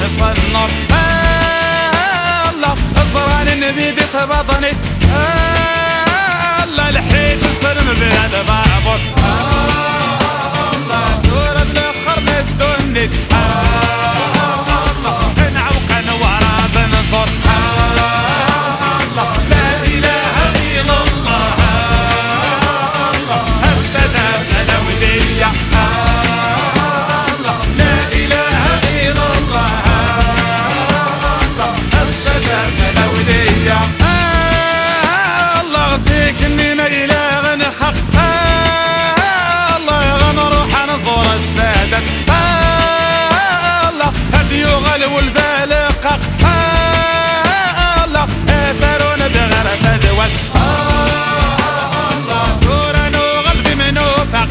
يخلص النور. الله زران النبي دي تبضني، الله الحيج نسلم بهذا البابور. الله دور الاخر ندوني، الله نعوق نوراد نصر. الله لا اله الا الله، الله السادات الاولية. الله لا اله الا الله، الله السادات الاولية. الله غسيك اننا اله نخخ، الله غنروح نزور السادات. الله هديو غلو البالقق، الله اثرون دغر فدوات. الله دورانو غلبي منو فق،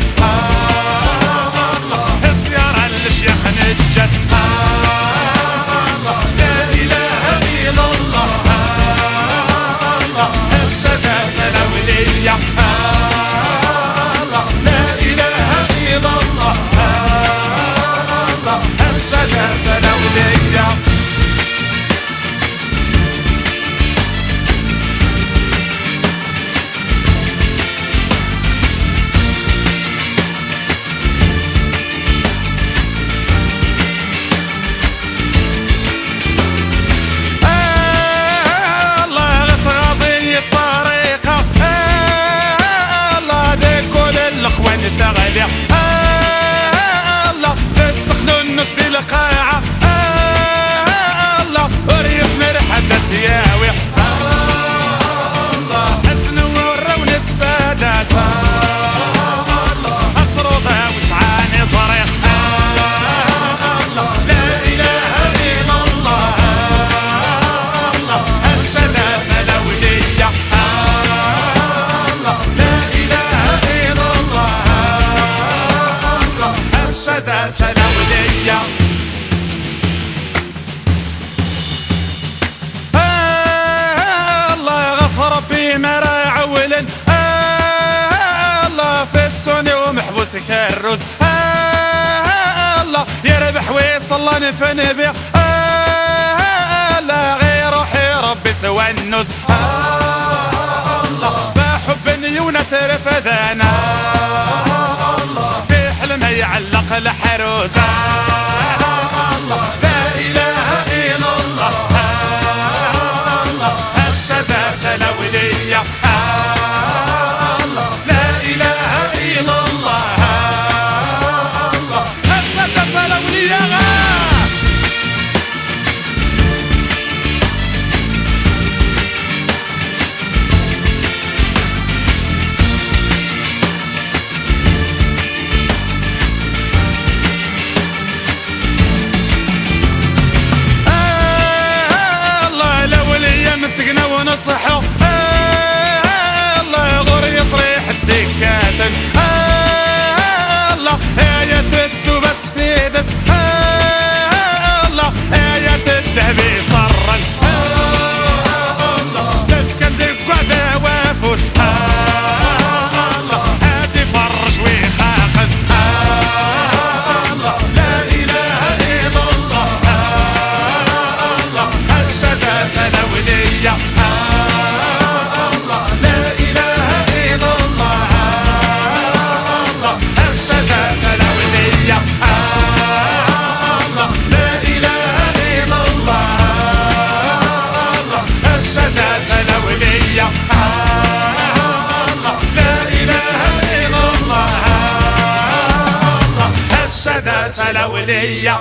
الله الزيارة للشيخ نجت. الله لا اله الا الله، الله السادات الاولية. الله لا اله الا الله، الله السادات الاولية. الاخوان التغالية، الله تسخنوا النص دي القاعة. الله ريسنا رحلة ياوي، الله حسنوا وراون السادات. الله اطردها وسعاني صريخ. الله لا اله الا الله، الله السادات الاولية. السادات الاولية. الله غفر ربي ما راه عول، الله فتوني ومحبوس كالروز. الله يربح ويصلى نفن بيه، الله غير روحي ربي سوى النوز. الله بحب نيونة ترفدانا، يعلق الحروس. الله لا اله الا الله، الله السادات الاولية. الله لا اله الا الله، الله السادات الاولية. مسكنا ونصحوا، الله غور يصريح سكات. الله آية التوب استيدت، الله آية الذهب صرا. الله تتكلم قعدة وفوس، الله هادي فرش ويخاخن. الله لا اله الا الله، الله السادات الاولية. الله لا اله الا الله، الله السادات الاولية. الله لا اله الا الله، الله السادات الاولية. الله لا اله الا الله، الله السادات الاولية.